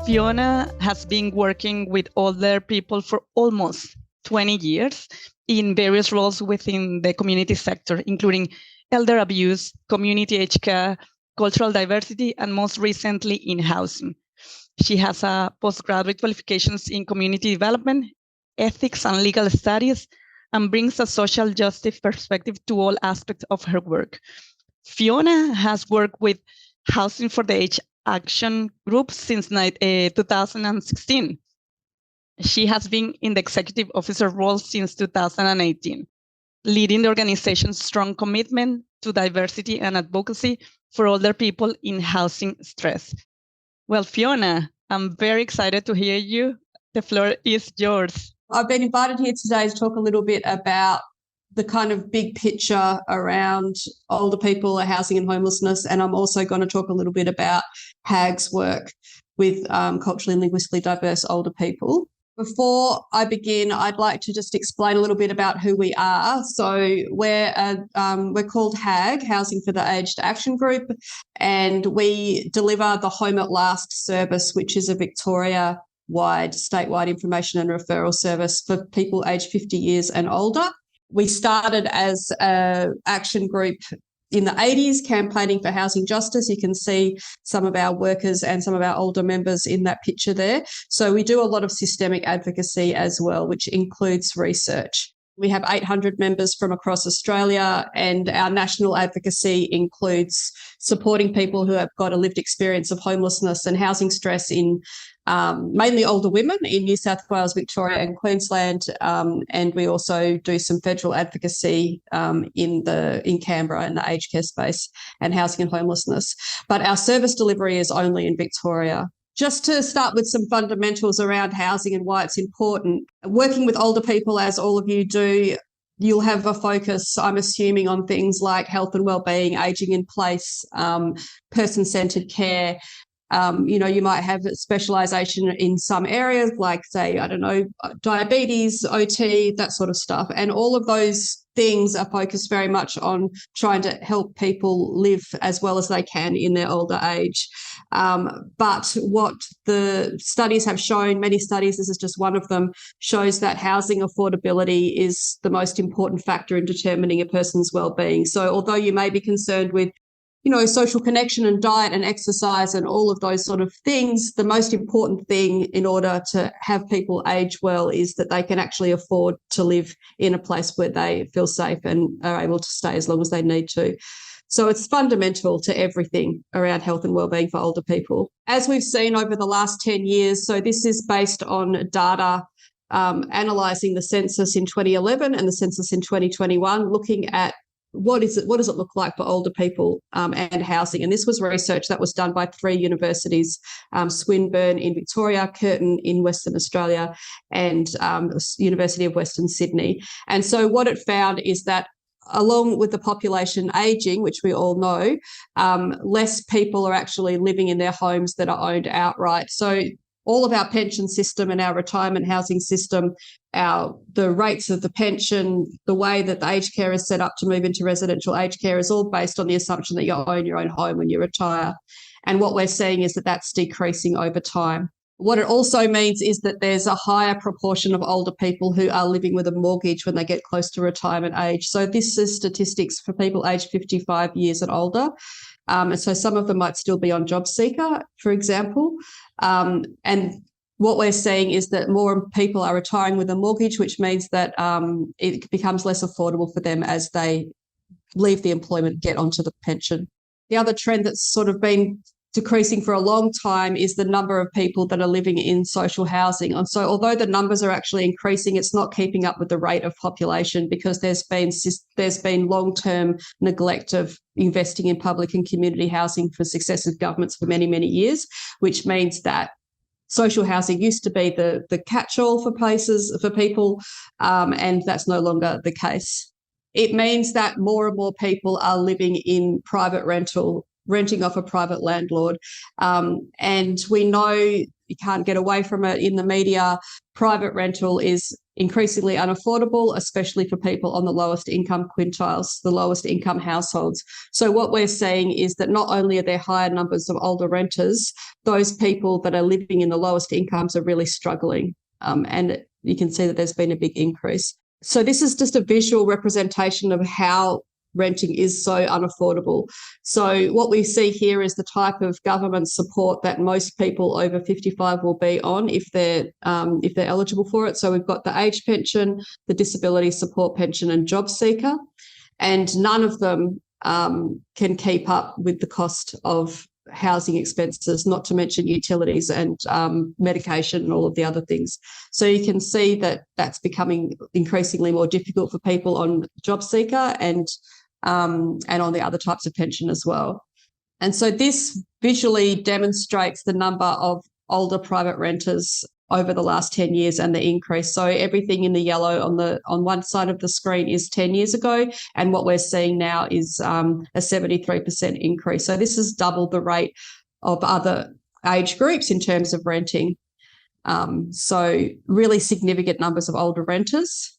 Fiona has been working with older people for almost 20 years in various roles within the community sector, including elder abuse, community aged care, cultural diversity, and most recently in housing. She has postgraduate qualifications in community development, ethics, and legal studies, and brings a social justice perspective to all aspects of her work. Fiona has worked with Housing for the Aged Action Group since 2016. She has been in the executive officer role since 2018, leading the organization's strong commitment to diversity and advocacy for older people in housing stress. Well, Fiona, I'm very excited to hear you. The floor is yours. I've been invited here today to talk a little bit about the kind of big picture around older people, housing and homelessness, and I'm also going to talk a little bit about HAAG's work with culturally and linguistically diverse older people. Before I begin, I'd like to just explain a little bit about who we are. So we're called HAAG, Housing for the Aged Action Group, and we deliver the Home at Last service, which is a Victoria-wide, statewide information and referral service for people aged 50 years and older. We started as an action group in the 80s campaigning for housing justice. You can see some of our workers and some of our older members in that picture there. So we do a lot of systemic advocacy as well, which includes research. We have 800 members from across Australia, and our national advocacy includes supporting people who have got a lived experience of homelessness and housing stress in mainly older women in New South Wales, Victoria and Queensland, and we also do some federal advocacy in Canberra in the aged care space and housing and homelessness. But our service delivery is only in Victoria. Just to start with some fundamentals around housing and why it's important. Working with older people, as all of you do, you'll have a focus, I'm assuming, on things like health and wellbeing, ageing in place, person-centred care. You might have specialisation in some areas like, say, diabetes, OT, that sort of stuff. And all of those things are focused very much on trying to help people live as well as they can in their older age. But what the studies have shown, many studies, this is just one of them, shows that housing affordability is the most important factor in determining a person's wellbeing. So although you may be concerned with social connection and diet and exercise and all of those sort of things, the most important thing in order to have people age well is that they can actually afford to live in a place where they feel safe and are able to stay as long as they need to. So it's fundamental to everything around health and wellbeing for older people. As we've seen over the last 10 years, so this is based on data analysing the census in 2011 and the census in 2021, looking at what does it look like for older people and housing? And this was research that was done by 3 universities, Swinburne in Victoria, Curtin in Western Australia, and University of Western Sydney. And so what it found is that along with the population ageing, which we all know, less people are actually living in their homes that are owned outright. So all of our pension system and our retirement housing system, the rates of the pension, the way that the aged care is set up to move into residential aged care is all based on the assumption that you own your own home when you retire. And what we're seeing is that that's decreasing over time. What it also means is that there's a higher proportion of older people who are living with a mortgage when they get close to retirement age. So this is statistics for people aged 55 years and older. And so some of them might still be on JobSeeker, for example. And what we're seeing is that more people are retiring with a mortgage, which means that it becomes less affordable for them as they leave the employment, get onto the pension. The other trend that's sort of been decreasing for a long time is the number of people that are living in social housing. And so although the numbers are actually increasing, it's not keeping up with the rate of population because there's been long-term neglect of investing in public and community housing for successive governments for many, many years, which means that social housing used to be the catch-all for places, for people, and that's no longer the case. It means that more and more people are living in private rental renting off a private landlord. And we know, you can't get away from it in the media, private rental is increasingly unaffordable, especially for people on the lowest income quintiles, the lowest income households. So what we're seeing is that not only are there higher numbers of older renters, those people that are living in the lowest incomes are really struggling. And you can see that there's been a big increase. So this is just a visual representation of how renting is so unaffordable. So what we see here is the type of government support that most people over 55 will be on if they're eligible for it. So we've got the age pension, the disability support pension, and job seeker, and none of them can keep up with the cost of housing expenses, not to mention utilities and medication and all of the other things. So you can see that that's becoming increasingly more difficult for people on job seeker and on the other types of pension as well. And so this visually demonstrates the number of older private renters over the last 10 years and the increase. So everything in the yellow on one side of the screen is 10 years ago, and what we're seeing now is a 73% increase. So this has doubled the rate of other age groups in terms of renting. So really significant numbers of older renters.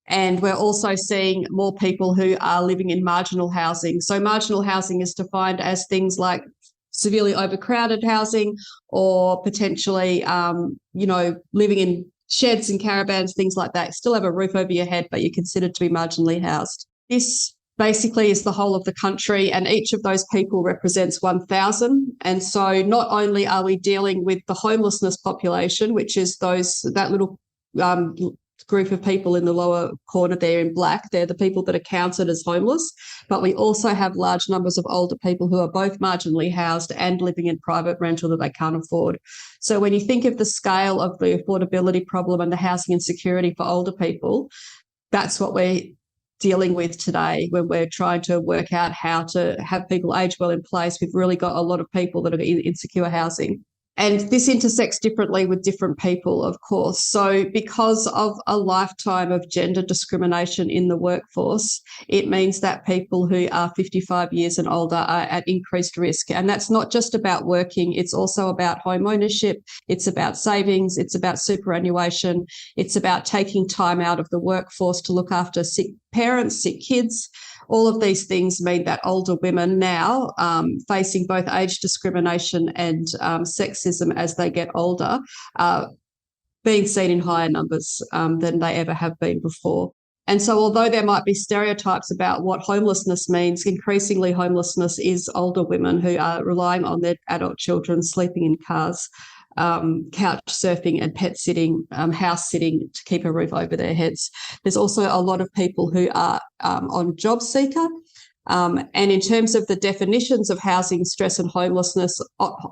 And we're also seeing more people who are living in marginal housing. So marginal housing is defined as things like severely overcrowded housing, or potentially, living in sheds and caravans, things like that. Still have a roof over your head, but you're considered to be marginally housed. This basically is the whole of the country, and each of those people represents 1,000. And so not only are we dealing with the homelessness population, which is that little group of people in the lower corner there in black, they're the people that are counted as homeless, but we also have large numbers of older people who are both marginally housed and living in private rental that they can't afford. So when you think of the scale of the affordability problem and the housing insecurity for older people, that's what we're dealing with today when we're trying to work out how to have people age well in place. We've really got a lot of people that are in insecure housing. And this intersects differently with different people, of course. So because of a lifetime of gender discrimination in the workforce, it means that people who are 55 years and older are at increased risk. And that's not just about working, it's also about home ownership, it's about savings, it's about superannuation, it's about taking time out of the workforce to look after sick parents, sick kids. All of these things mean that older women now, facing both age discrimination and sexism as they get older, are being seen in higher numbers than they ever have been before. And so although there might be stereotypes about what homelessness means, increasingly homelessness is older women who are relying on their adult children, sleeping in cars, couch surfing and pet sitting, house sitting to keep a roof over their heads. There's also a lot of people who are on job seeker. And in terms of the definitions of housing stress and homelessness,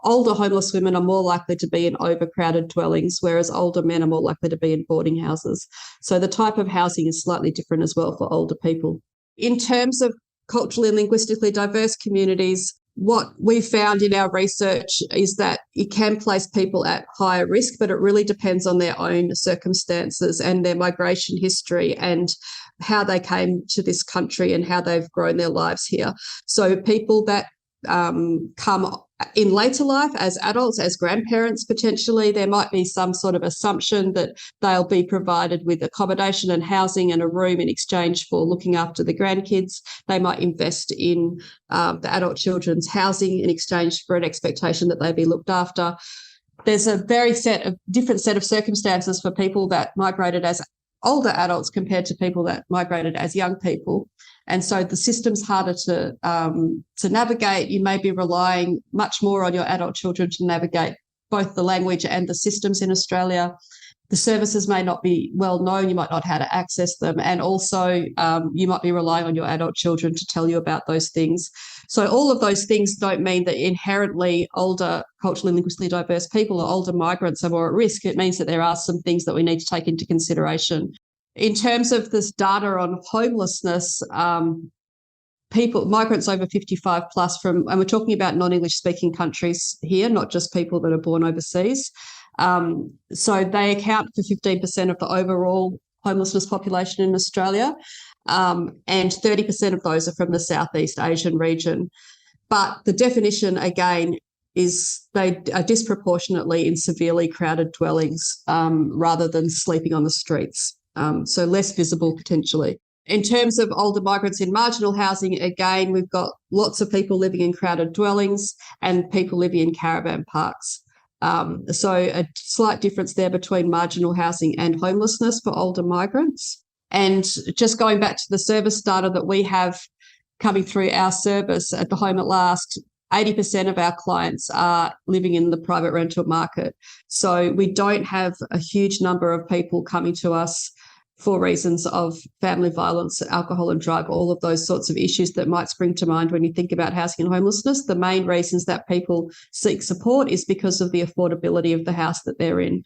older homeless women are more likely to be in overcrowded dwellings, whereas older men are more likely to be in boarding houses. So the type of housing is slightly different as well for older people. In terms of culturally and linguistically diverse communities, what we found in our research is that it can place people at higher risk, but it really depends on their own circumstances and their migration history and how they came to this country and how they've grown their lives here. So people that come in later life as adults, as grandparents potentially, there might be some sort of assumption that they'll be provided with accommodation and housing and a room in exchange for looking after the grandkids. They might invest in the adult children's housing in exchange for an expectation that they be looked after. There's a very different set of circumstances for people that migrated as older adults compared to people that migrated as young people. And so the system's harder to navigate. You may be relying much more on your adult children to navigate both the language and the systems in Australia. The services may not be well known. You might not know how to access them. And also you might be relying on your adult children to tell you about those things. So all of those things don't mean that inherently older culturally and linguistically diverse people or older migrants are more at risk. It means that there are some things that we need to take into consideration. In terms of this data on homelessness, migrants over 55 plus and we're talking about non-English speaking countries here, not just people that are born overseas. So they account for 15% of the overall homelessness population in Australia, and 30% of those are from the Southeast Asian region. But the definition, again, is they are disproportionately in severely crowded dwellings rather than sleeping on the streets, so less visible potentially. In terms of older migrants in marginal housing, again, we've got lots of people living in crowded dwellings and people living in caravan parks. So a slight difference there between marginal housing and homelessness for older migrants. And just going back to the service data that we have coming through our service at the Home at Last, 80% of our clients are living in the private rental market. So we don't have a huge number of people coming to us for reasons of family violence, alcohol and drug, all of those sorts of issues that might spring to mind when you think about housing and homelessness. The main reasons that people seek support is because of the affordability of the house that they're in.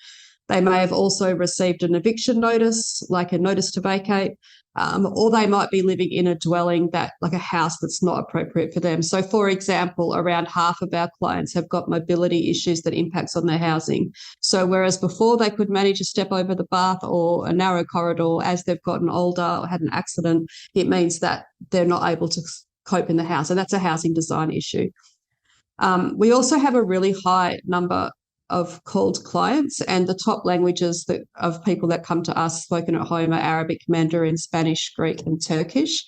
They may have also received an eviction notice, like a notice to vacate, or they might be living in a dwelling like a house that's not appropriate for them. So, for example, around half of our clients have got mobility issues that impacts on their housing. So whereas before they could manage a step over the bath or a narrow corridor, as they've gotten older or had an accident, it means that they're not able to cope in the house. And that's a housing design issue. We also have a really high number of called clients, and the top languages of people that come to us spoken at home are Arabic, Mandarin, Spanish, Greek and Turkish.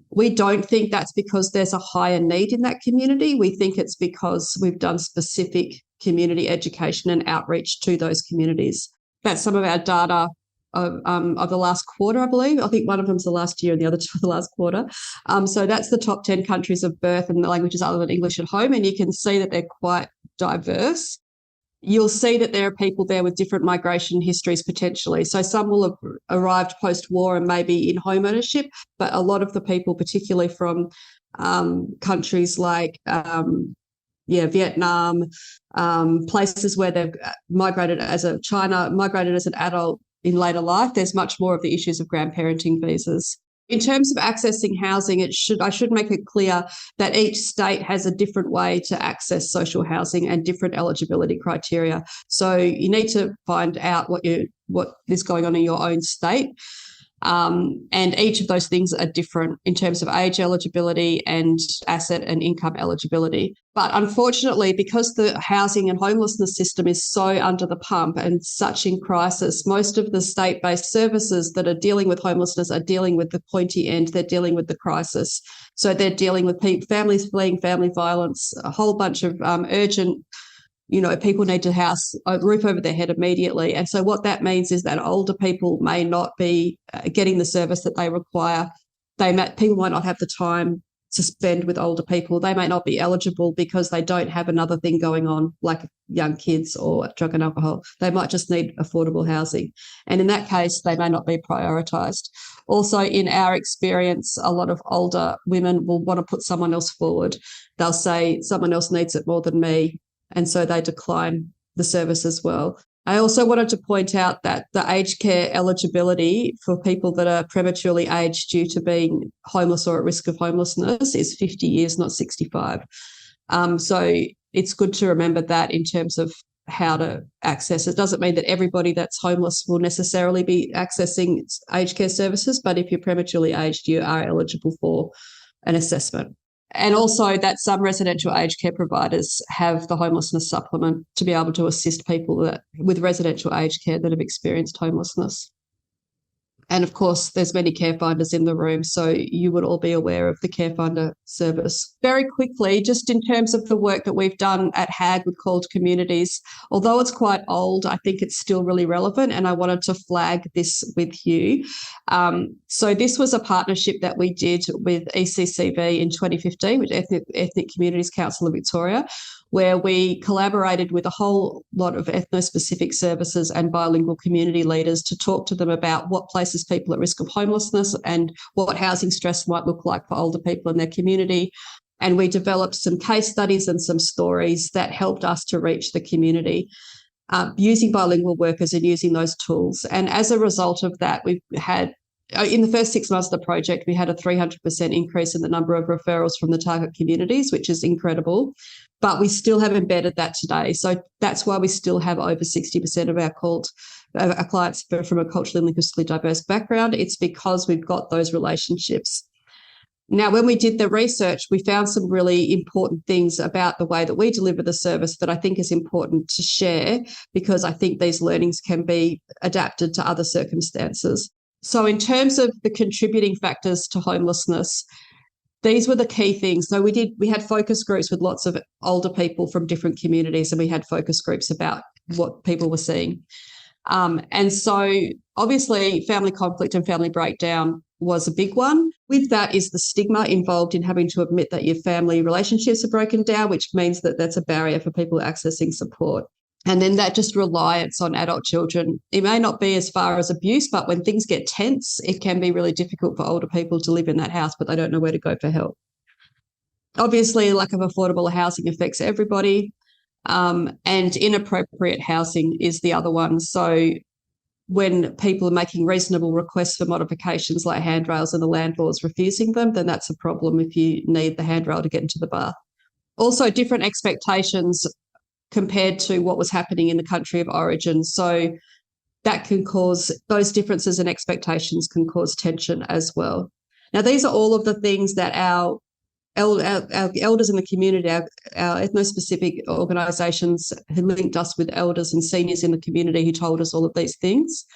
We don't think that's because there's a higher need in that community. We think it's because we've done specific community education and outreach to those communities. That's some of our data of the last quarter, I believe. I think one of them's the last year and the other two the last quarter. So that's the top 10 countries of birth and the languages other than English at home, and you can see that they're quite diverse. You'll see that there are people there with different migration histories potentially. So some will have arrived post-war and maybe in home ownership, but a lot of the people, particularly from countries like Vietnam, places where they've migrated China, migrated as an adult in later life, there's much more of the issues of grandparenting visas. In terms of accessing housing, I should make it clear that each state has a different way to access social housing and different eligibility criteria. So you need to find out what is going on in your own state. And each of those things are different in terms of age eligibility and asset and income eligibility. But unfortunately, because the housing and homelessness system is so under the pump and such in crisis, most of the state-based services that are dealing with homelessness are dealing with the pointy end. They're dealing with the crisis. So they're dealing with families fleeing family violence, a whole bunch of urgent people need to house a roof over their head immediately. And so what that means is that older people may not be getting the service that they require. People might not have the time to spend with older people. They may not be eligible because they don't have another thing going on, like young kids or drug and alcohol. They might just need affordable housing. And in that case, they may not be prioritised. Also, in our experience, a lot of older women will want to put someone else forward. They'll say, someone else needs it more than me. And so they decline the service as well. I also wanted to point out that the aged care eligibility for people that are prematurely aged due to being homeless or at risk of homelessness is 50 years, not 65. So it's good to remember that in terms of how to access. It doesn't mean that everybody that's homeless will necessarily be accessing aged care services, but if you're prematurely aged, you are eligible for an assessment. And also that some residential aged care providers have the homelessness supplement to be able to assist people with residential aged care that have experienced homelessness. And of course, there's many care finders in the room, so you would all be aware of the care finder service. Very quickly, just in terms of the work that we've done at HAAG with called communities, although it's quite old, I think it's still really relevant, and I wanted to flag this with you. So this was a partnership that we did with ECCV in 2015, with Ethnic Communities Council of Victoria, where we collaborated with a whole lot of ethno-specific services and bilingual community leaders to talk to them about what places people at risk of homelessness and what housing stress might look like for older people in their community. And we developed some case studies and some stories that helped us to reach the community using bilingual workers and using those tools. And as a result of that, we've had, in the first 6 months of the project, we had a 300% increase in the number of referrals from the target communities, which is incredible. But we still have embedded that today. So that's why we still have over 60% of our clients from a culturally and linguistically diverse background. It's because we've got those relationships. Now, when we did the research, we found some really important things about the way that we deliver the service that I think is important to share, because I think these learnings can be adapted to other circumstances. So in terms of the contributing factors to homelessness, these were the key things. So we had focus groups with lots of older people from different communities, and we had focus groups about what people were seeing. And so obviously family conflict and family breakdown was a big one. With that is the stigma involved in having to admit that your family relationships are broken down, which means that that's a barrier for people accessing support. And then that just reliance on adult children. It may not be as far as abuse, but when things get tense, it can be really difficult for older people to live in that house, but they don't know where to go for help. Obviously, lack of affordable housing affects everybody, and inappropriate housing is the other one. So when people are making reasonable requests for modifications like handrails and the landlord's refusing them, then that's a problem if you need the handrail to get into the bath. Also, different expectations compared to what was happening in the country of origin. So that can cause, those differences in expectations can cause tension as well. Now, these are all of the things that our elders in the community, our ethno-specific organisations who linked us with elders and seniors in the community who told us all of these things.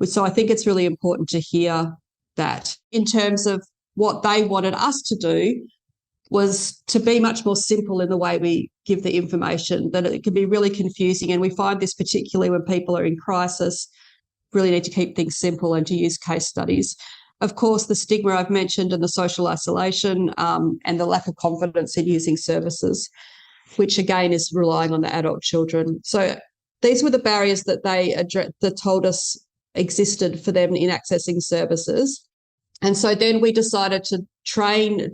So I think it's really important to hear that. In terms of what they wanted us to do was to be much more simple in the way we give the information, that it can be really confusing. And we find this particularly when people are in crisis, really need to keep things simple and to use case studies. Of course, the stigma I've mentioned and the social isolation, and the lack of confidence in using services, which again is relying on the adult children. So these were the barriers that that told us existed for them in accessing services. And so then we decided to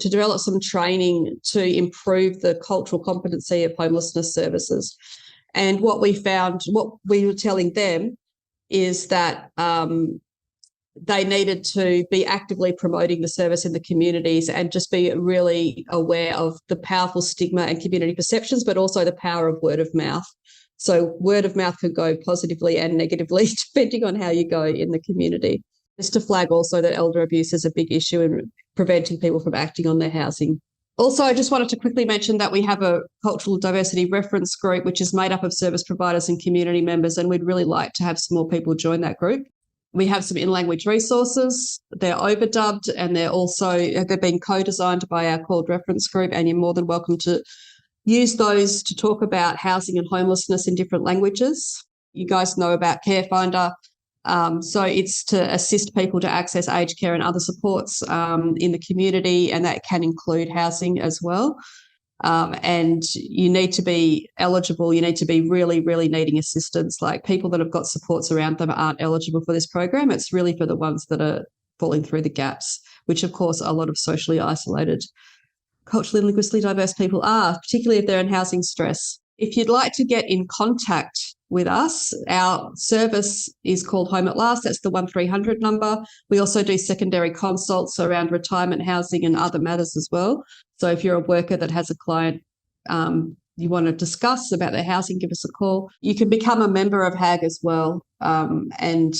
develop some training to improve the cultural competency of homelessness services. And what we found, what we were telling them is that they needed to be actively promoting the service in the communities and just be really aware of the powerful stigma and community perceptions, but also the power of word of mouth. So word of mouth could go positively and negatively depending on how you go in the community. Just to flag also that elder abuse is a big issue in preventing people from acting on their housing. Also, I just wanted to quickly mention that we have a cultural diversity reference group, which is made up of service providers and community members, and we'd really like to have some more people join that group. We have some in-language resources. They're overdubbed, and they're being co-designed by our called reference group, and you're more than welcome to use those to talk about housing and homelessness in different languages. You guys know about Care Finder. So it's to assist people to access aged care and other supports in the community, and that can include housing as well. And you need to be eligible. You need to be really, really needing assistance. Like people that have got supports around them aren't eligible for this program. It's really for the ones that are falling through the gaps, which of course a lot of socially isolated, culturally and linguistically diverse people are, particularly if they're in housing stress. If you'd like to get in contact with us, our service is called Home at Last. That's the 1300 number. We also do secondary consults around retirement housing and other matters as well. So if you're a worker that has a client you want to discuss about their housing, give us a call. You can become a member of HAAG as well, and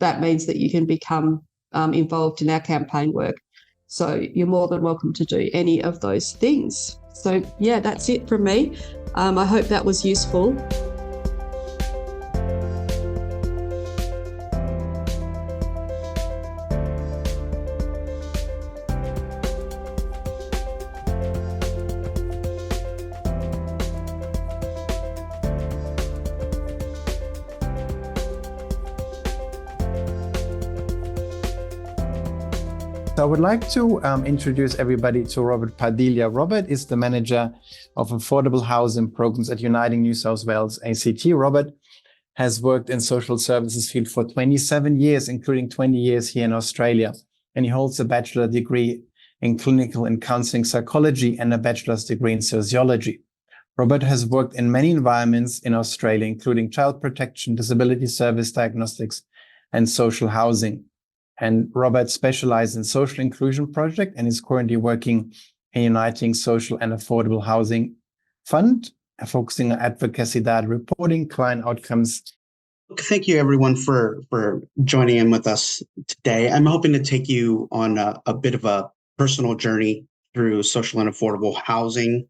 that means that you can become involved in our campaign work. So you're more than welcome to do any of those things. So yeah, that's it from me. I hope that was useful. So I would like to introduce everybody to Robert Padilla. Robert is the manager of affordable housing programs at Uniting New South Wales ACT. Robert has worked in social services field for 27 years, including 20 years here in Australia. And he holds a bachelor degree in clinical and counseling psychology and a bachelor's degree in sociology. Robert has worked in many environments in Australia, including child protection, disability service diagnostics, and social housing. And Robert specialized in social inclusion project and is currently working in Uniting Social and Affordable Housing Fund, focusing on advocacy, data reporting, client outcomes. Thank you, everyone, for joining in with us today. I'm hoping to take you on a bit of a personal journey through social and affordable housing.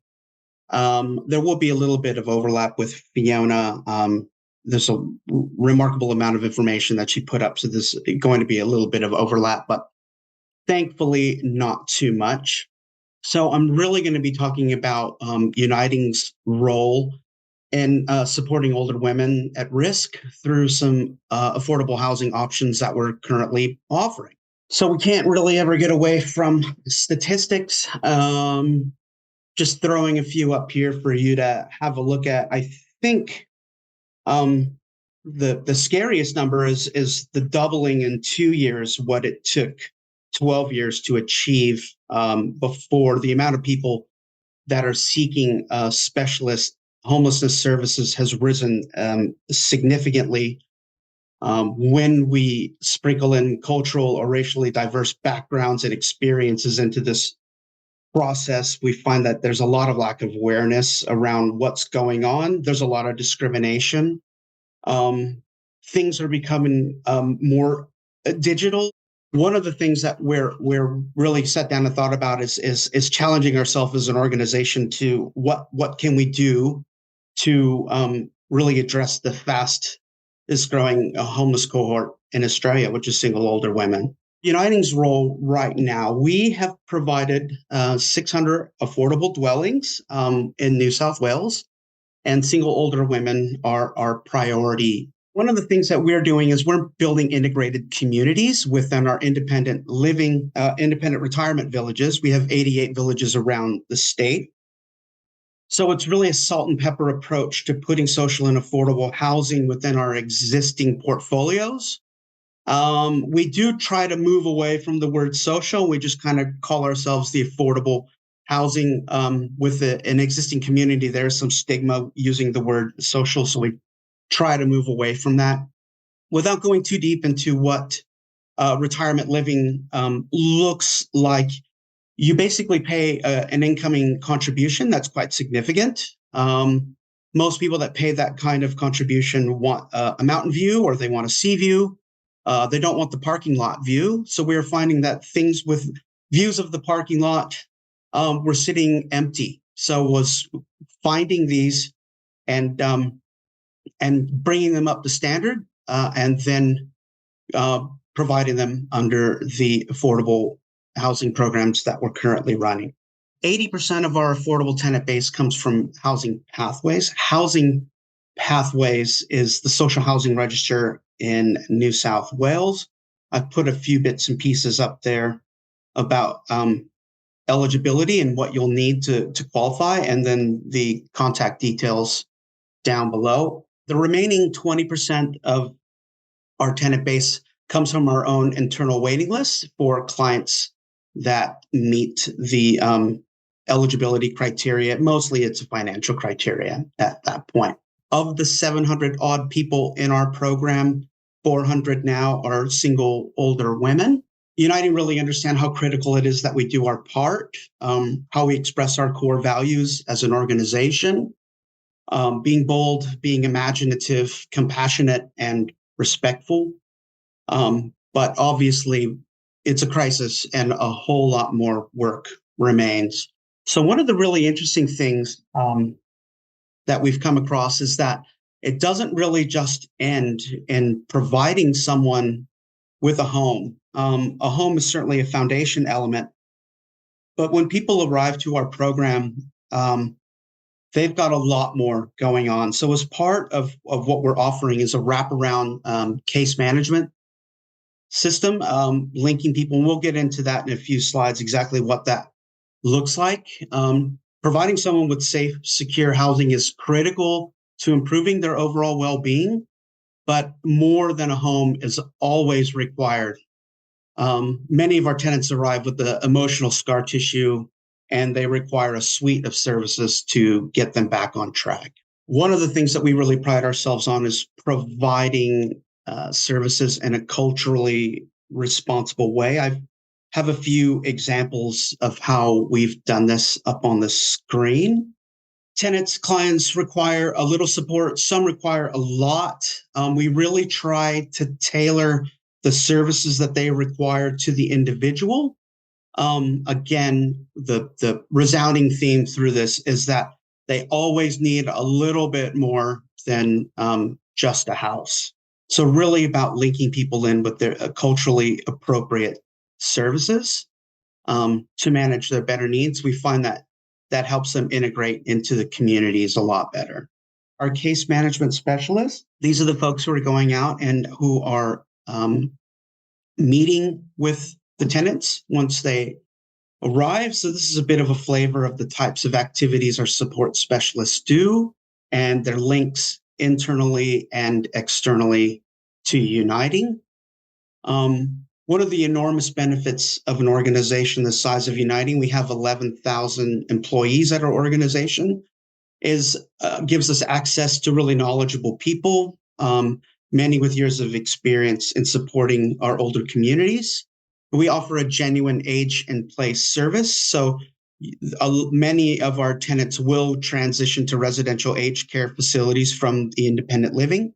There will be a little bit of overlap with Fiona. There's a remarkable amount of information that she put up, so there's going to be a little bit of overlap, but thankfully not too much. So I'm really going to be talking about Uniting's role in supporting older women at risk through some affordable housing options that we're currently offering. So we can't really ever get away from statistics. Just throwing a few up here for you to have a look at. I think the scariest number is the doubling in 2 years what it took 12 years to achieve before. The amount of people that are seeking specialist homelessness services has risen significantly. When we sprinkle in cultural or racially diverse backgrounds and experiences into this process, we find that there's a lot of lack of awareness around what's going on. There's a lot of discrimination. Things are becoming more digital. One of the things that we're really sat down and thought about is challenging ourselves as an organization to what can we do to really address the fastest growing homeless cohort in Australia, which is single older women. Uniting's role right now, we have provided 600 affordable dwellings in New South Wales, and single older women are our priority. One of the things that we're doing is we're building integrated communities within our independent living, independent retirement villages. We have 88 villages around the state. So it's really a salt and pepper approach to putting social and affordable housing within our existing portfolios. We do try to move away from the word social. We just kind of call ourselves the affordable housing. With an existing community, there's some stigma using the word social, so we try to move away from that. Without going too deep into what retirement living looks like, you basically pay an incoming contribution that's quite significant. Most people that pay that kind of contribution want a mountain view, or they want a sea view. They don't want the parking lot view. So we're finding that things with views of the parking lot were sitting empty. So was finding these and bringing them up to standard, and then providing them under the affordable housing programs that we're currently running. 80% of our affordable tenant base comes from housing pathways. Housing pathways is the social housing register in New South Wales. I've put a few bits and pieces up there about eligibility and what you'll need to qualify, and then the contact details down below. The remaining 20% of our tenant base comes from our own internal waiting list for clients that meet the eligibility criteria. Mostly it's a financial criteria at that point. Of the 700 odd people in our program, 400 now are single older women. Uniting really understand how critical it is that we do our part, how we express our core values as an organization, being bold, being imaginative, compassionate, and respectful. But obviously, it's a crisis and a whole lot more work remains. So one of the really interesting things that we've come across is that it doesn't really just end in providing someone with a home. A home is certainly a foundation element, but when people arrive to our program, they've got a lot more going on. So as part of what we're offering is a wraparound case management system, linking people. And we'll get into that in a few slides, exactly what that looks like. Providing someone with safe, secure housing is critical to improving their overall well-being, but more than a home is always required. Many of our tenants arrive with the emotional scar tissue, and they require a suite of services to get them back on track. One of the things that we really pride ourselves on is providing services in a culturally responsible way. I have a few examples of how we've done this up on the screen. Tenants, clients require a little support. Some require a lot. We really try to tailor the services that they require to the individual. again, the resounding theme through this is that they always need a little bit more than just a house. So really about linking people in with their culturally appropriate services to manage their better needs. We find that that helps them integrate into the communities a lot better. Our case management specialists, these are the folks who are going out and who are meeting with the tenants once they arrive. So this is a bit of a flavor of the types of activities our support specialists do and their links internally and externally to Uniting. One of the enormous benefits of an organization the size of Uniting, we have 11,000 employees at our organization, gives us access to really knowledgeable people, many with years of experience in supporting our older communities. We offer a genuine age and place service. So many of our tenants will transition to residential aged care facilities from the independent living.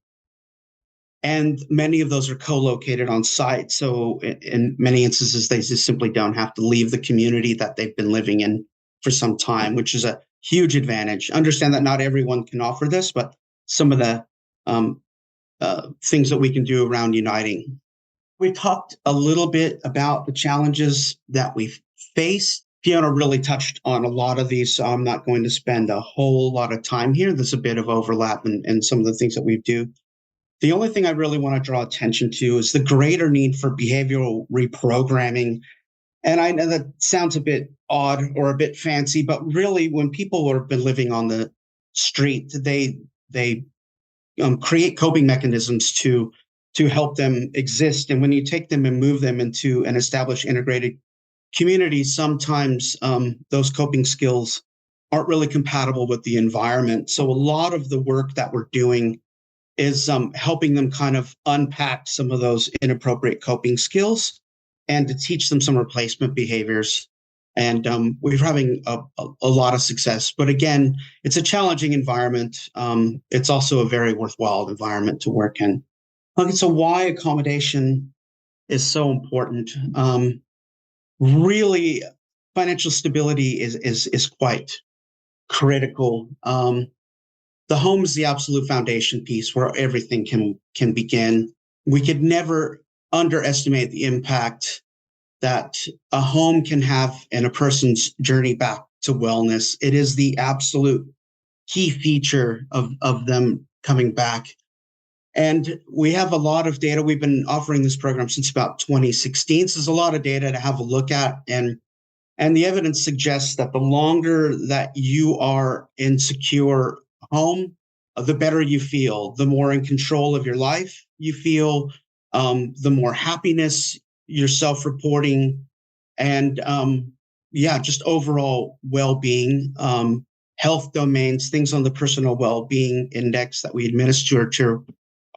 And many of those are co-located on site. So in many instances, they just simply don't have to leave the community that they've been living in for some time, which is a huge advantage. Understand that not everyone can offer this, but some of the things that we can do around Uniting. We talked a little bit about the challenges that we've faced. Fiona really touched on a lot of these, so I'm not going to spend a whole lot of time here. There's a bit of overlap in some of the things that we do. The only thing I really want to draw attention to is the greater need for behavioral reprogramming. And I know that sounds a bit odd or a bit fancy, but really when people have been living on the street, they create coping mechanisms to help them exist. And when you take them and move them into an established integrated community, sometimes those coping skills aren't really compatible with the environment. So a lot of the work that we're doing is helping them kind of unpack some of those inappropriate coping skills and to teach them some replacement behaviors. And we're having a lot of success. But again, it's a challenging environment. It's also a very worthwhile environment to work in. Okay, so why accommodation is so important. Really, financial stability is quite critical. The home is the absolute foundation piece where everything can begin. We could never underestimate the impact that a home can have in a person's journey back to wellness. It is the absolute key feature of them coming back. And we have a lot of data. We've been offering this program since about 2016. So there's a lot of data to have a look at. And the evidence suggests that the longer that you are in secure home, the better you feel, the more in control of your life you feel, the more happiness you're self-reporting, and just overall well-being, health domains, things on the personal well-being index that we administer to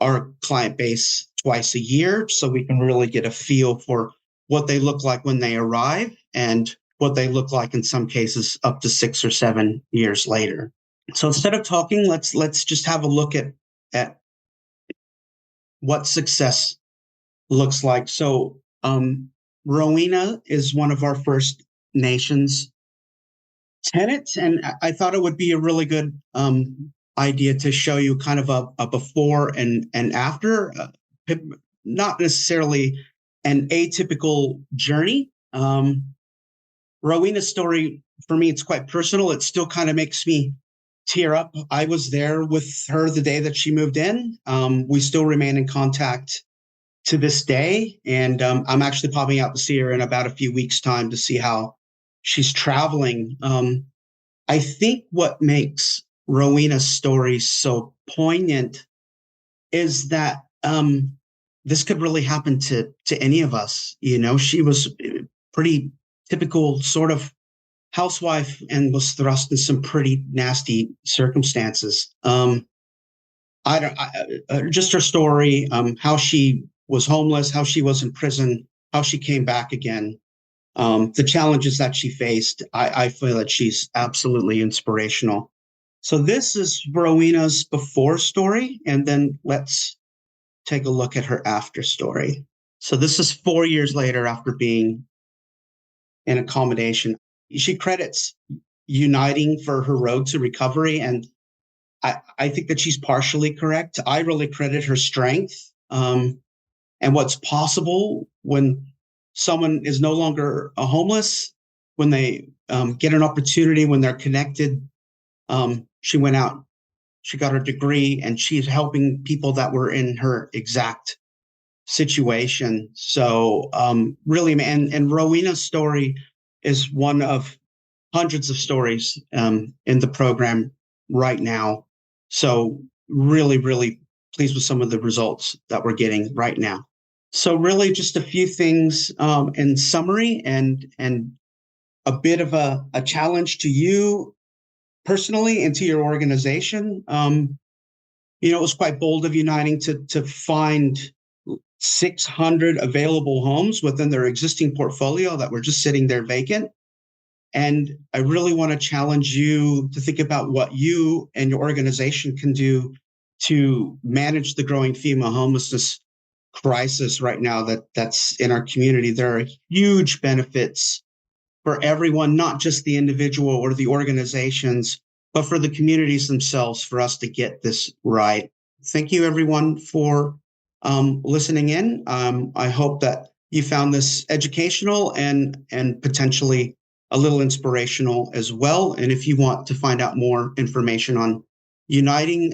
our client base twice a year, so we can really get a feel for what they look like when they arrive and what they look like in some cases up to 6 or 7 years later. So instead of talking, let's just have a look at what success looks like. So Rowena is one of our First Nations tenants, and I thought it would be a really good idea to show you kind of a before and after, not necessarily an atypical journey. Rowena's story, for me, it's quite personal. It still kind of makes me tear up. I was there with her the day that she moved in. We still remain in contact to this day. And I'm actually popping out to see her in about a few weeks' time to see how she's traveling. I think what makes Rowena's story so poignant is that this could really happen to any of us. You know, she was pretty typical sort of housewife and was thrust in some pretty nasty circumstances. Just her story, how she was homeless, how she was in prison, how she came back again, the challenges that she faced. I feel that she's absolutely inspirational. So this is Rowena's before story, and then let's take a look at her after story. So this is 4 years later after being and accommodation. She credits Uniting for her road to recovery, and I think that she's partially correct. I really credit her strength and what's possible when someone is no longer homeless, when they get an opportunity, when they're connected. She went out, she got her degree, and she's helping people that were in her exact situation. So really, and Rowena's story is one of hundreds of stories in the program right now. So really, really pleased with some of the results that we're getting right now. So really just a few things in summary and a bit of a challenge to you personally and to your organization. It was quite bold of Uniting to find 600 available homes within their existing portfolio that were just sitting there vacant. And I really want to challenge you to think about what you and your organization can do to manage the growing female homelessness crisis right now that's in our community. There are huge benefits for everyone, not just the individual or the organizations, but for the communities themselves, for us to get this right. Thank you, everyone, for listening in. I hope that you found this educational and potentially a little inspirational as well. And if you want to find out more information on Uniting,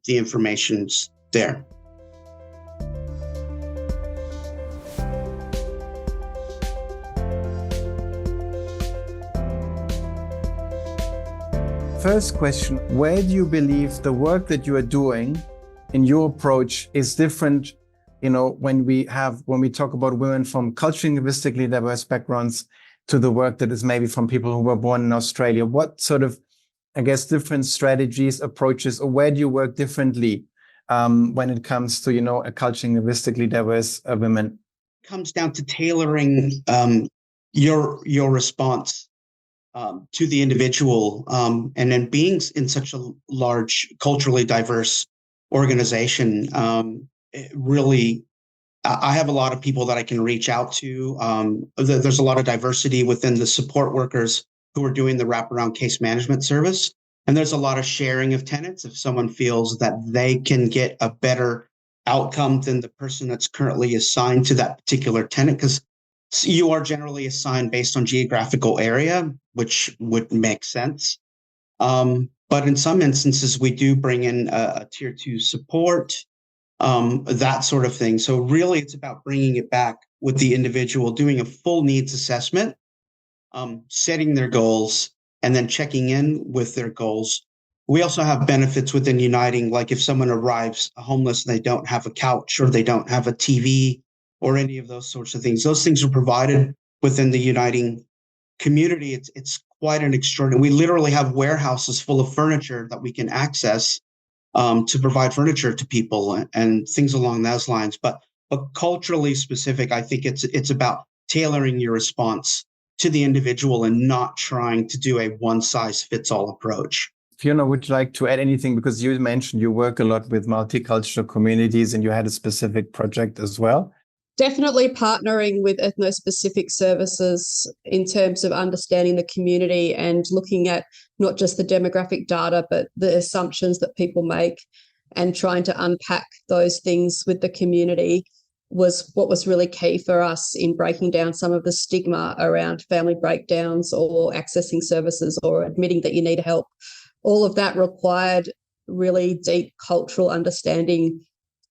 the information's there. First question, where do you believe the work that you are doing in your approach is different, when we talk about women from culturally linguistically diverse backgrounds to the work that is maybe from people who were born in Australia? What sort of, different strategies, approaches, or where do you work differently when it comes to, a culturally linguistically diverse women? It comes down to tailoring your response to the individual, and then being in such a large, culturally diverse organization. Really, I have a lot of people that I can reach out to. There's a lot of diversity within the support workers who are doing the wraparound case management service. And there's a lot of sharing of tenants if someone feels that they can get a better outcome than the person that's currently assigned to that particular tenant, because you are generally assigned based on geographical area, which would make sense. But in some instances, we do bring in a tier 2 support, that sort of thing. So really, it's about bringing it back with the individual, doing a full needs assessment, setting their goals, and then checking in with their goals. We also have benefits within Uniting, like if someone arrives homeless and they don't have a couch or they don't have a TV or any of those sorts of things. Those things are provided within the Uniting community. It's quite an extraordinary. We literally have warehouses full of furniture that we can access to provide furniture to people and things along those lines. But culturally specific, I think it's about tailoring your response to the individual and not trying to do a one-size-fits-all approach. Fiona, would you like to add anything? Because you mentioned you work a lot with multicultural communities and you had a specific project as well. Definitely partnering with ethno-specific services in terms of understanding the community and looking at not just the demographic data, but the assumptions that people make and trying to unpack those things with the community was what was really key for us in breaking down some of the stigma around family breakdowns or accessing services or admitting that you need help. All of that required really deep cultural understanding,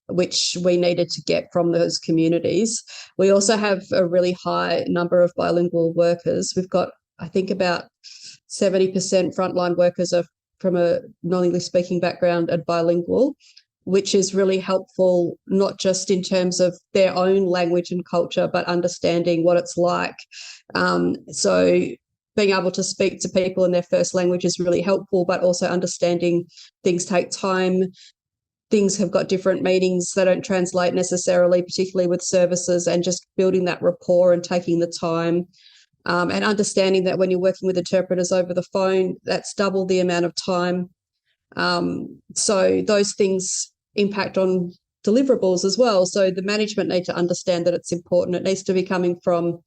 which we needed to get from those communities. We also have a really high number of bilingual workers. We've got, I think, about 70% frontline workers are from a non-English speaking background and bilingual, which is really helpful, not just in terms of their own language and culture, but understanding what it's like. So being able to speak to people in their first language is really helpful, but also understanding things take time. Things have got different meanings. They don't translate necessarily, particularly with services, and just building that rapport and taking the time and understanding that when you're working with interpreters over the phone, that's double the amount of time. So those things impact on deliverables as well. So the management need to understand that it's important. It needs to be coming from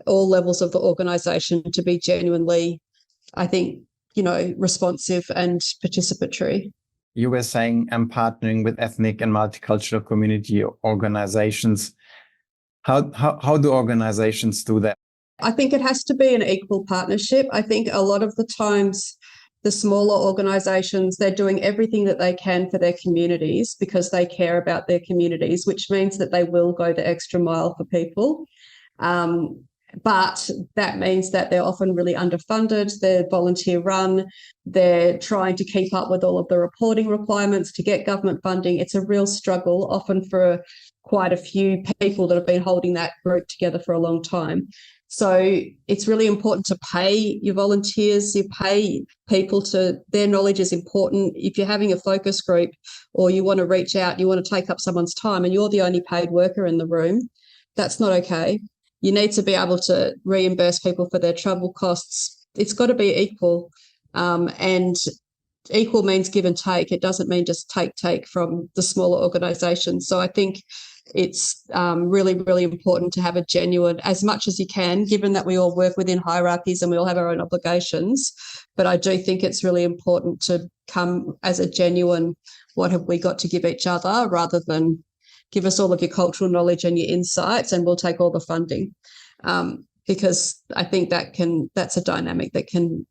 all levels of the organisation to be genuinely, I think, responsive and participatory. You were saying I'm partnering with ethnic and multicultural community organizations. How do organizations do that? I think it has to be an equal partnership. I think a lot of the times the smaller organisations, they're doing everything that they can for their communities because they care about their communities, which means that they will go the extra mile for people. But that means that they're often really underfunded, they're volunteer run, they're trying to keep up with all of the reporting requirements to get government funding. It's a real struggle, often for quite a few people that have been holding that group together for a long time. So it's really important to pay your volunteers, you pay people to, their knowledge is important. If you're having a focus group or you want to reach out, you want to take up someone's time and you're the only paid worker in the room, that's not okay. You need to be able to reimburse people for their travel costs. It's got to be equal. And equal means give and take. It doesn't mean just take from the smaller organisations. So I think it's really, really important to have a genuine, as much as you can, given that we all work within hierarchies and we all have our own obligations. But I do think it's really important to come as a genuine, what have we got to give each other, rather than give us all of your cultural knowledge and your insights and we'll take all the funding. Because I think that's a dynamic that can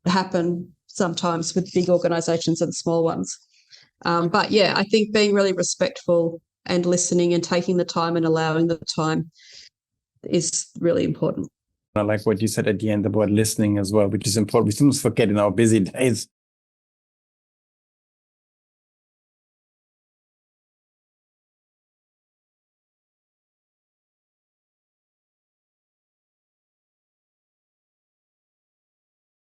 happen sometimes with big organisations and small ones. But yeah, I think being really respectful and listening and taking the time and allowing the time is really important. I like what you said at the end about listening as well, which is important. We sometimes forget in our busy days.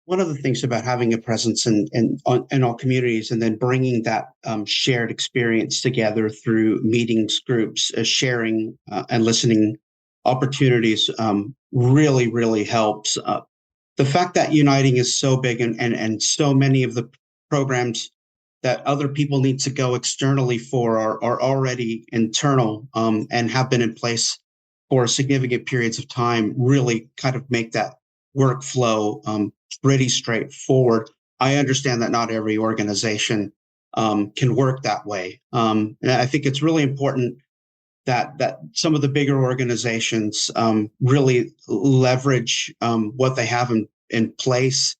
One of the things about having a presence in all communities and then bringing that shared experience together through meetings, groups, sharing and listening opportunities really, really helps. The fact that Uniting is so big and so many of the programs that other people need to go externally for are already internal and have been in place for significant periods of time really kind of make that workflow pretty straightforward. I understand that not every organization can work that way. And I think it's really important that some of the bigger organizations really leverage what they have in place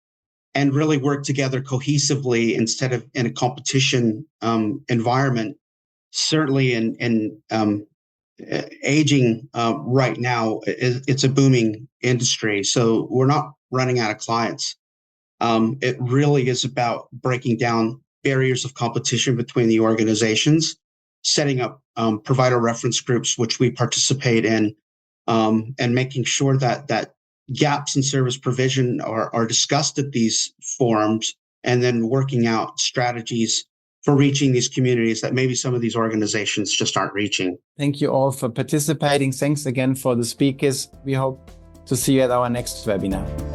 and really work together cohesively instead of in a competition environment. Certainly in aging right now, it's a booming industry. So we're not running out of clients. It really is about breaking down barriers of competition between the organizations, setting up provider reference groups, which we participate in, and making sure that gaps in service provision are discussed at these forums, and then working out strategies for reaching these communities that maybe some of these organizations just aren't reaching. Thank you all for participating. Thanks again for the speakers. We hope to see you at our next webinar.